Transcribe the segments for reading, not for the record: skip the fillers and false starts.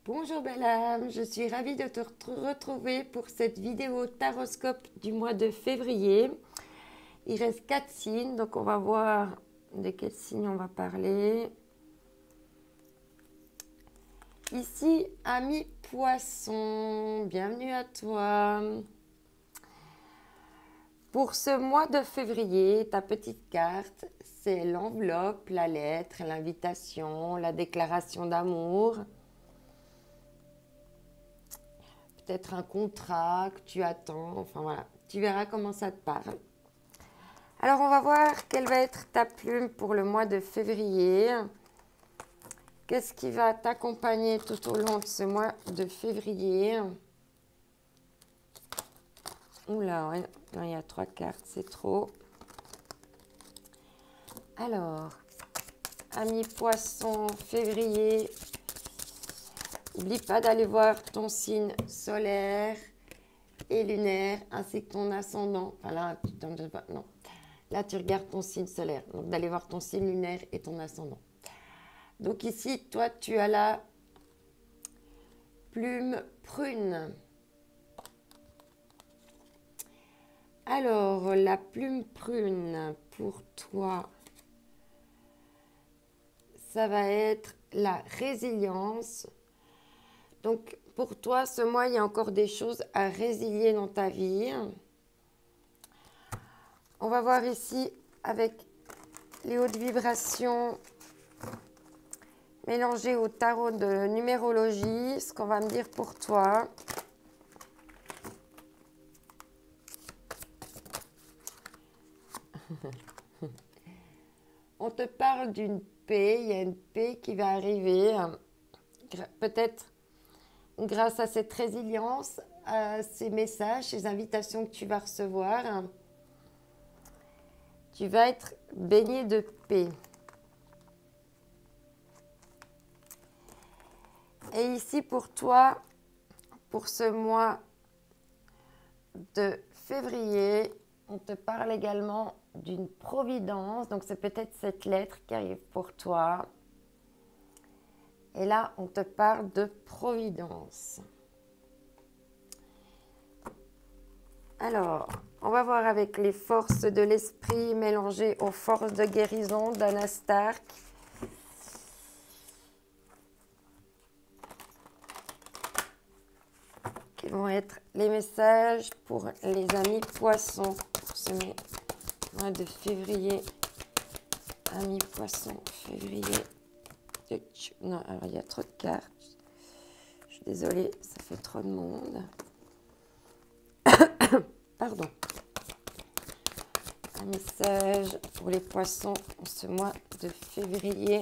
Bonjour belle âme, je suis ravie de te retrouver pour cette vidéo taroscope du mois de février. Il reste 4 signes, donc on va voir de quels signes on va parler. Ici, ami poisson, bienvenue à toi. Pour ce mois de février, ta petite carte, c'est l'enveloppe, la lettre, l'invitation, la déclaration d'amour. Peut-être un contrat que tu attends, enfin voilà, tu verras comment ça te parle. Alors on va voir quelle va être ta plume pour le mois de février. Qu'est-ce qui va t'accompagner tout au long de ce mois de février? Oula, ouais, non, il y a 3 cartes, c'est trop. Alors, ami poisson, février, n'oublie pas d'aller voir ton signe solaire et lunaire, ainsi que ton ascendant. Enfin là, non. Là, tu regardes ton signe solaire. Donc, d'aller voir ton signe lunaire et ton ascendant. Donc ici, toi, tu as la plume prune. Alors, la plume prune, pour toi, ça va être la résilience. Donc, pour toi, ce mois, il y a encore des choses à résilier dans ta vie. On va voir ici avec les hautes vibrations mélangées au tarot de numérologie, ce qu'on va me dire pour toi. On te parle d'une paix, il y a une paix qui va arriver, peut-être grâce à cette résilience, à ces messages, ces invitations que tu vas recevoir. Tu vas être baigné de paix. Et ici pour toi, pour ce mois de février, on te parle également d'une providence. Donc c'est peut-être cette lettre qui arrive pour toi. Et là, on te parle de providence. Alors, on va voir avec les forces de l'esprit mélangées aux forces de guérison d'Anna Stark. Quels vont être les messages pour les amis poissons pour ce mois de février? Amis poissons, février. Non, alors il y a trop de cartes. Je suis désolée, ça fait trop de monde. Pardon. Un message pour les poissons pour ce mois de février.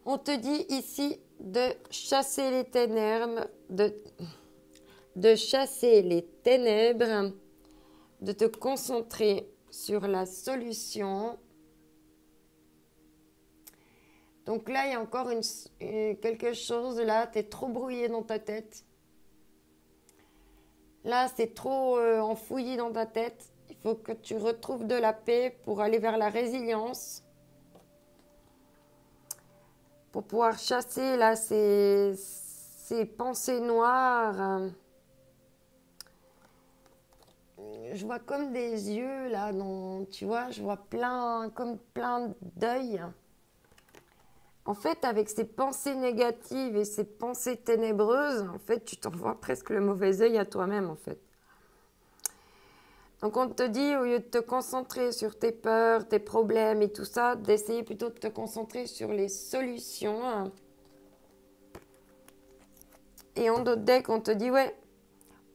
On te dit ici de chasser les ténèbres, de chasser les ténèbres, de te concentrer sur la solution. Donc là, il y a encore quelque chose, là, tu es trop brouillé dans ta tête. Là, c'est trop enfoui dans ta tête. Il faut que tu retrouves de la paix pour aller vers la résilience. Pour pouvoir chasser là ces pensées noires. Je vois comme des yeux là, tu vois, je vois comme plein d'œils. En fait, avec ces pensées négatives et ces pensées ténébreuses, en fait, tu t'envoies presque le mauvais œil à toi-même, en fait. Donc, on te dit, au lieu de te concentrer sur tes peurs, tes problèmes et tout ça, d'essayer plutôt de te concentrer sur les solutions. Et en d'autres decks, on te dit, ouais,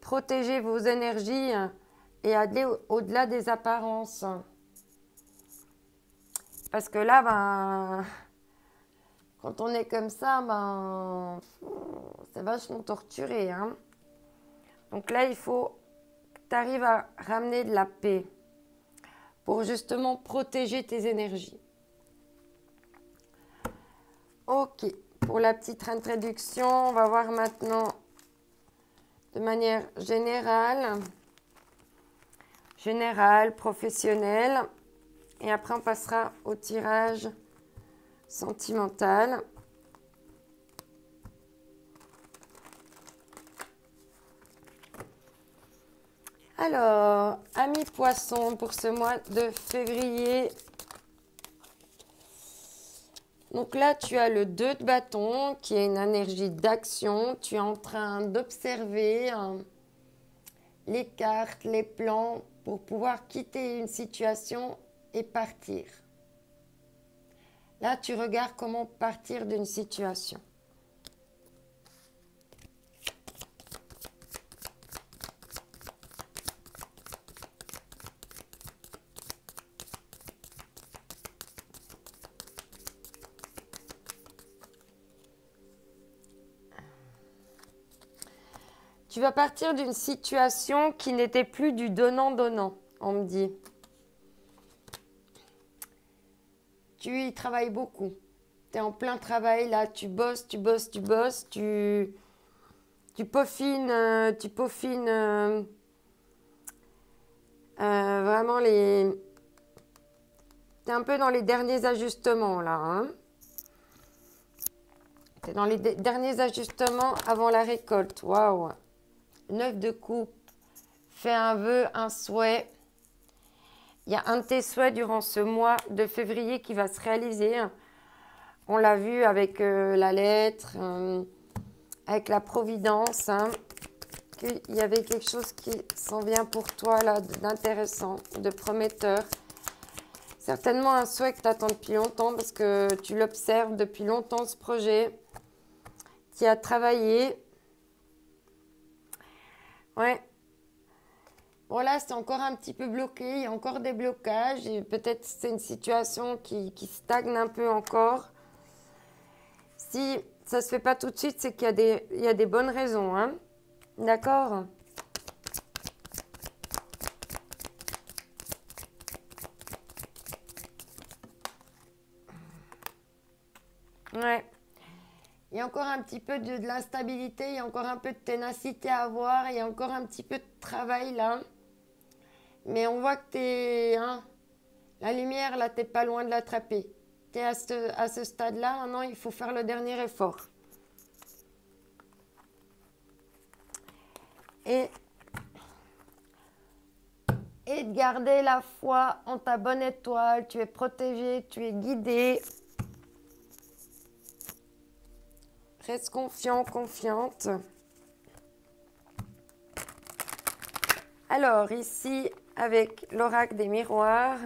protégez vos énergies et allez au-delà des apparences. Parce que là, ben, quand on est comme ça, ben, c'est vachement torturé. Hein. Donc là, il faut que tu arrives à ramener de la paix pour justement protéger tes énergies. Ok, pour la petite introduction, on va voir maintenant de manière générale, professionnelle. Et après, on passera au tirage sentimentale. Alors, amis poissons, pour ce mois de février. Donc là, tu as le 2 de bâton qui est une énergie d'action. Tu es en train d'observer les cartes, les plans pour pouvoir quitter une situation et partir. Là, tu regardes comment partir d'une situation. Tu vas partir d'une situation qui n'était plus du donnant-donnant, on me dit. Tu y travailles beaucoup. Tu es en plein travail, là, tu bosses, tu peaufines, vraiment les... Tu es un peu dans les derniers ajustements, là, hein. Tu es dans les derniers ajustements avant la récolte. Waouh! 9 de coupe. Fais un vœu, un souhait. Il y a un de tes souhaits durant ce mois de février qui va se réaliser. On l'a vu avec la lettre, avec la providence, hein, qu'il y avait quelque chose qui s'en vient pour toi là, d'intéressant, de prometteur. Certainement un souhait que tu attends depuis longtemps parce que tu l'observes depuis longtemps ce projet. Tu y as travaillé. Ouais. Voilà, c'est encore un petit peu bloqué, il y a encore des blocages et peut-être c'est une situation qui stagne un peu encore. Si ça ne se fait pas tout de suite, c'est qu'il y a des bonnes raisons, hein. D'accord? Ouais. Il y a encore un petit peu de l'instabilité, il y a encore un peu de ténacité à avoir, il y a encore un petit peu de travail là. Mais on voit que tu es... Hein, la lumière, là, tu n'es pas loin de l'attraper. Tu es à ce stade-là, maintenant, il faut faire le dernier effort. Et de garder la foi en ta bonne étoile. Tu es protégé, tu es guidé. Reste confiant, confiante. Alors, ici, avec l'oracle des miroirs,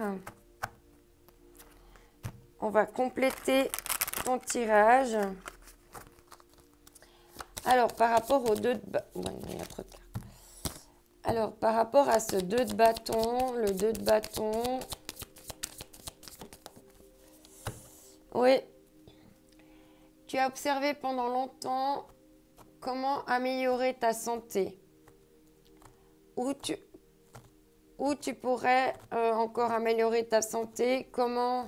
on va compléter ton tirage. Alors, par rapport au 2 de bâton... Ouais, il y a trop de cartes. Alors, par rapport à ce 2 de bâton, le 2 de bâton... Oui. Tu as observé pendant longtemps comment améliorer ta santé. Où tu pourrais encore améliorer ta santé, comment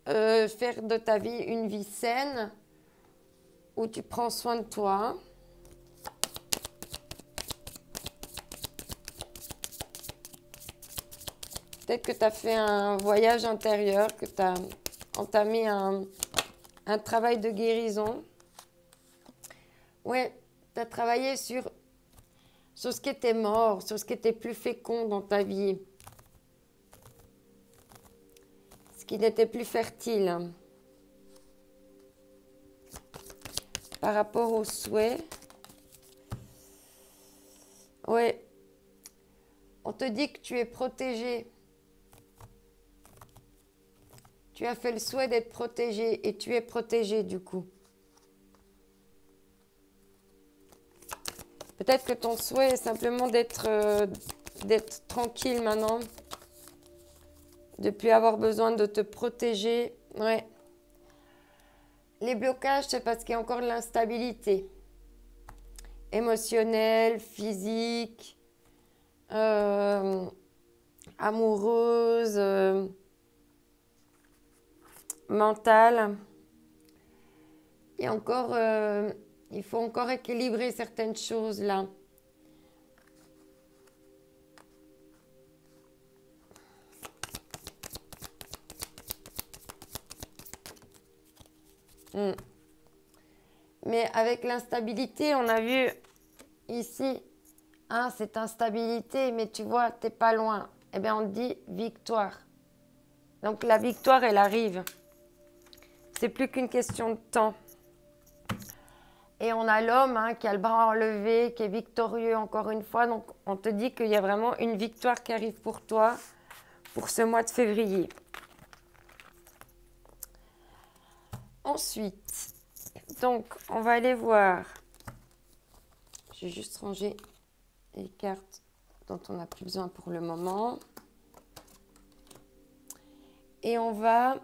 faire de ta vie une vie saine, où tu prends soin de toi. Peut-être que tu as fait un voyage intérieur, que tu as entamé un travail de guérison. Ouais, tu as travaillé sur ce qui était mort, sur ce qui était plus fécond dans ta vie. Ce qui n'était plus fertile. Par rapport aux souhaits. Ouais. On te dit que tu es protégé. Tu as fait le souhait d'être protégé et tu es protégé du coup. Peut-être que ton souhait est simplement d'être tranquille maintenant. De ne plus avoir besoin de te protéger. Ouais. Les blocages, c'est parce qu'il y a encore de l'instabilité. Émotionnelle, physique, amoureuse, mentale. Et encore, il faut encore équilibrer certaines choses là. Mm. Mais avec l'instabilité, on a vu ici, hein, c'est instabilité, mais tu vois, t'es pas loin. Eh bien, on dit victoire. Donc, la victoire, elle arrive. C'est plus qu'une question de temps. Et on a l'homme hein, qui a le bras enlevé, qui est victorieux encore une fois. Donc, on te dit qu'il y a vraiment une victoire qui arrive pour toi pour ce mois de février. Ensuite, donc, on va aller voir. Je vais juste ranger les cartes dont on n'a plus besoin pour le moment. Et on va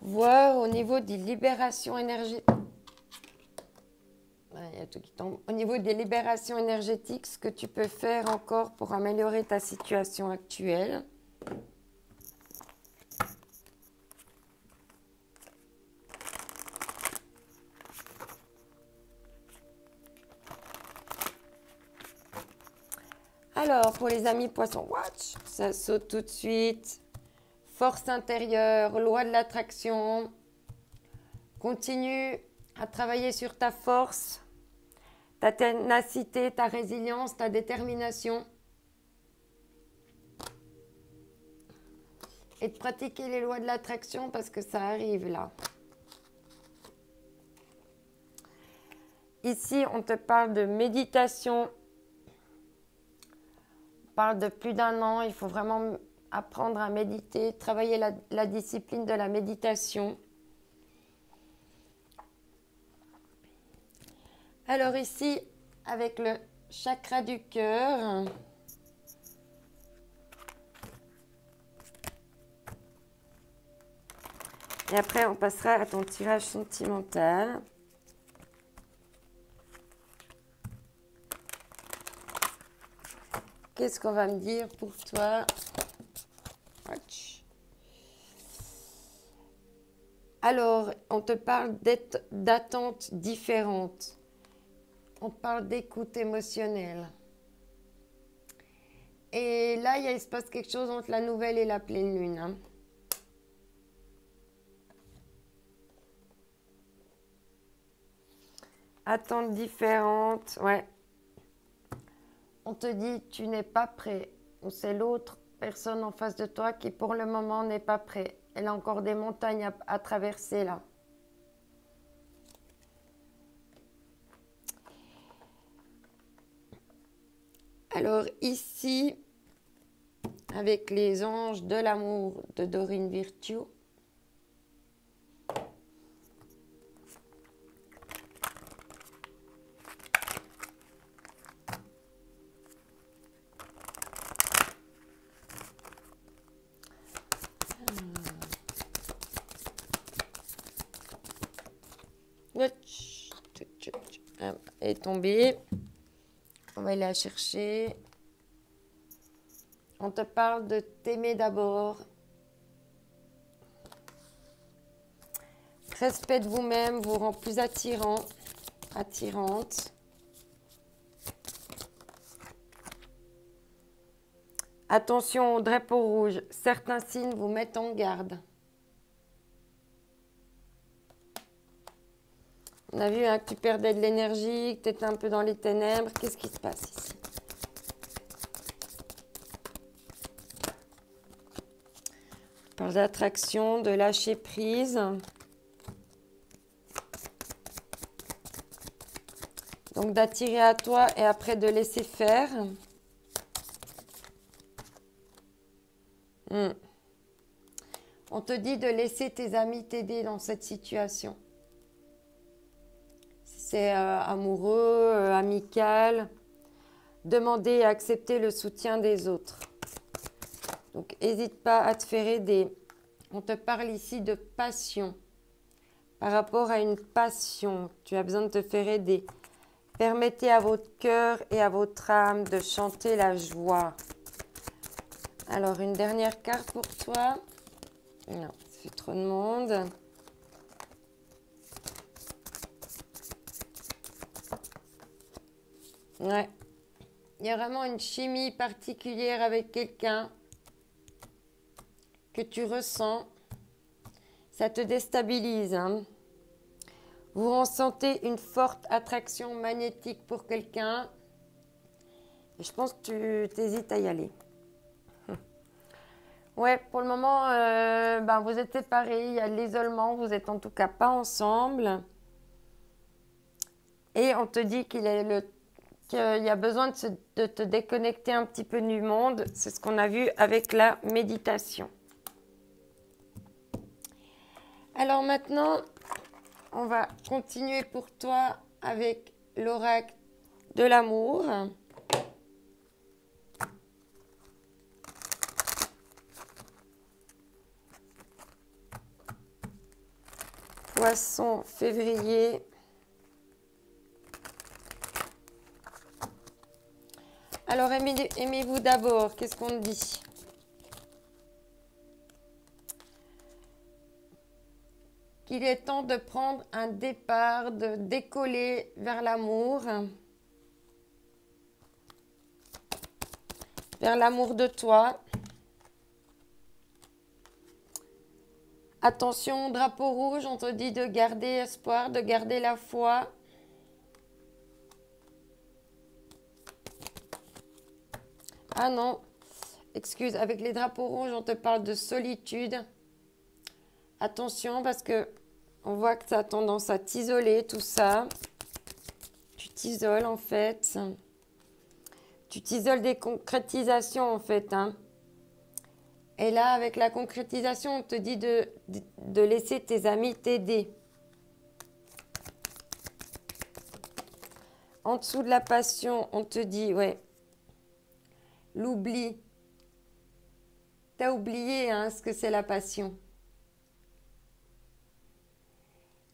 voir au niveau des libérations énergétiques. Il y a tout qui tombe. Au niveau des libérations énergétiques, ce que tu peux faire encore pour améliorer ta situation actuelle. Alors, pour les amis poissons, watch, ça saute tout de suite. Force intérieure, loi de l'attraction. Continue à travailler sur ta force, ta ténacité, ta résilience, ta détermination. Et de pratiquer les lois de l'attraction parce que ça arrive là. Ici, on te parle de méditation. On parle de plus d'1 an. Il faut vraiment apprendre à méditer, travailler la discipline de la méditation. Alors ici, avec le chakra du cœur, et après on passera à ton tirage sentimental. Qu'est-ce qu'on va me dire pour toi? Alors, on te parle d'attentes différentes. On parle d'écoute émotionnelle. Et là, il se passe quelque chose entre la nouvelle et la pleine lune. Hein. Attentes différentes, ouais. On te dit, tu n'es pas prêt. Ou c'est l'autre personne en face de toi qui, pour le moment, n'est pas prêt. Elle a encore des montagnes à traverser, là. Alors ici, avec les anges de l'amour de Dorine Virtue, est tombée. On va aller la chercher. On te parle de t'aimer d'abord. Respect de vous-même vous rend plus attirant, attirante. Attention au drapeau rouge. Certains signes vous mettent en garde. On a vu hein, que tu perdais de l'énergie, que tu étais un peu dans les ténèbres. Qu'est-ce qui se passe ici? On parle d'attraction, de lâcher prise. Donc d'attirer à toi et après de laisser faire. On te dit de laisser tes amis t'aider dans cette situation. C'est amoureux, amical. Demander et accepter le soutien des autres. Donc, n'hésite pas à te faire aider. On te parle ici de passion. Par rapport à une passion, tu as besoin de te faire aider. Permettez à votre cœur et à votre âme de chanter la joie. Alors, une dernière carte pour toi. Non, ça fait trop de monde. Ouais. Il y a vraiment une chimie particulière avec quelqu'un que tu ressens. Ça te déstabilise, hein. Vous ressentez une forte attraction magnétique pour quelqu'un. Et je pense que tu hésites à y aller. Ouais, pour le moment, vous êtes séparés, il y a de l'isolement, vous êtes en tout cas pas ensemble. Et on te dit qu'il y a besoin de te déconnecter un petit peu du monde. C'est ce qu'on a vu avec la méditation. Alors maintenant, on va continuer pour toi avec l'oracle de l'amour. Poisson, février. Alors, aimez-vous d'abord. Qu'est-ce qu'on dit? Qu'il est temps de prendre un départ, de décoller vers l'amour. Vers l'amour de toi. Attention, drapeau rouge, on te dit de garder espoir, de garder la foi. Ah non, excuse, avec les drapeaux rouges, on te parle de solitude. Attention, parce que on voit que ça a tendance à t'isoler, tout ça. Tu t'isoles, en fait. Tu t'isoles des concrétisations, en fait, hein. Et là, avec la concrétisation, on te dit de laisser tes amis t'aider. En dessous de la passion, on te dit, ouais, l'oubli. T'as oublié hein, ce que c'est la passion.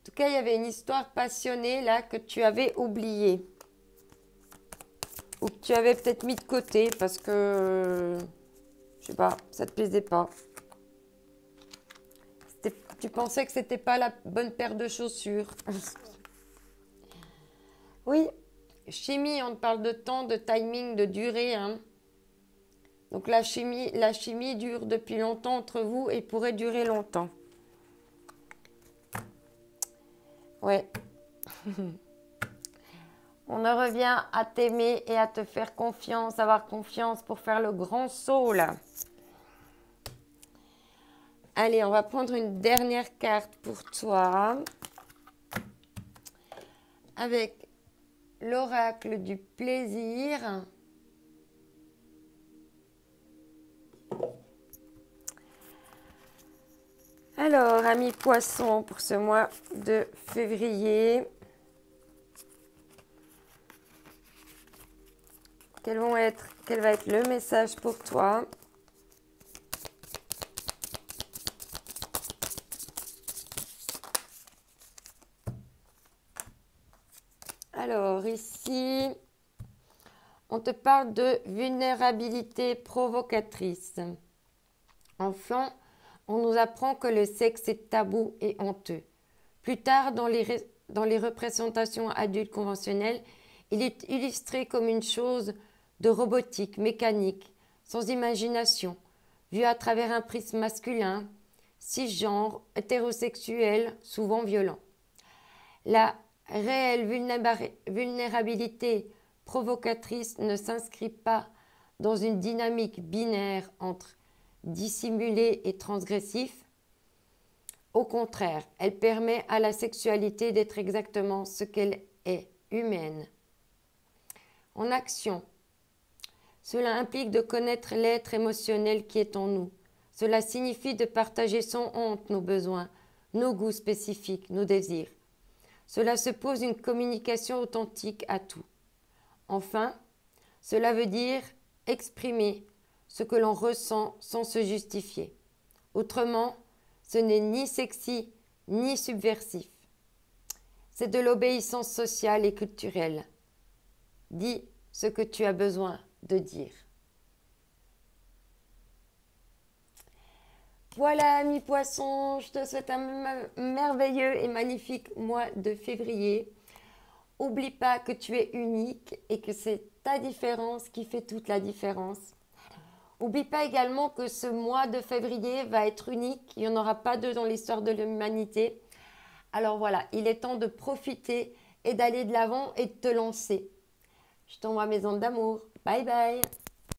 En tout cas, il y avait une histoire passionnée là que tu avais oubliée. Ou que tu avais peut-être mis de côté parce que... je sais pas, ça te plaisait pas. Tu pensais que c'était pas la bonne paire de chaussures. Oui, chimie, on te parle de temps, de timing, de durée. Hein. Donc la chimie dure depuis longtemps entre vous et pourrait durer longtemps. Ouais. On en revient à t'aimer et à te faire confiance, avoir confiance pour faire le grand saut là. Allez, on va prendre une dernière carte pour toi. Avec l'oracle du plaisir. Alors, amis poissons, pour ce mois de février. Quel va être le message pour toi? Alors, ici, on te parle de vulnérabilité provocatrice. Enfin, on nous apprend que le sexe est tabou et honteux. Plus tard, dans les représentations adultes conventionnelles, il est illustré comme une chose de robotique, mécanique, sans imagination, vue à travers un prisme masculin, cisgenre, hétérosexuel, souvent violent. La réelle vulnérabilité provocatrice ne s'inscrit pas dans une dynamique binaire entre dissimulé et transgressif. Au contraire, elle permet à la sexualité d'être exactement ce qu'elle est, humaine. En action, cela implique de connaître l'être émotionnel qui est en nous. Cela signifie de partager sans honte nos besoins, nos goûts spécifiques, nos désirs. Cela suppose une communication authentique à tout. Enfin, cela veut dire exprimer ce que l'on ressent sans se justifier. Autrement, ce n'est ni sexy ni subversif. C'est de l'obéissance sociale et culturelle. Dis ce que tu as besoin de dire. Voilà, amis poissons, je te souhaite un merveilleux et magnifique mois de février. Oublie pas que tu es unique et que c'est ta différence qui fait toute la différence. N'oublie pas également que ce mois de février va être unique. Il n'y en aura pas deux dans l'histoire de l'humanité. Alors voilà, il est temps de profiter et d'aller de l'avant et de te lancer. Je t'envoie mes ondes d'amour. Bye bye.